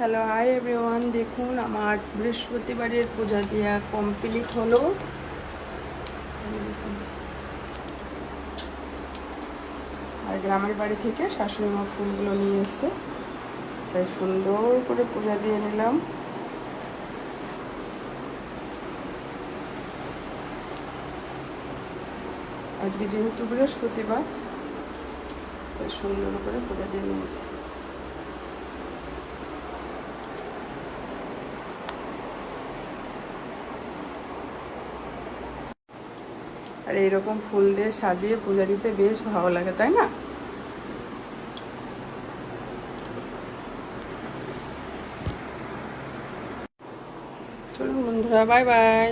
Hello hi everyone, দেখুন আমার বৃহস্পতিবারের পূজা দেওয়া কমপ্লিট হলো। আর গ্রামের বাড়ি থেকে শাশুড়ি মা ফুলগুলো নিয়ে এসছে, তাই সুন্দর করে পূজা দিয়ে নিলাম। আজকে যেহেতু বৃহস্পতিবার, তাই সুন্দর করে পূজা দিয়ে নিয়েছি। আর এইরকম ফুল দিয়ে সাজিয়ে পূজা দিতে বেশ ভালো লাগে, তাই না? চলুন বন্ধুরা, বাই বাই।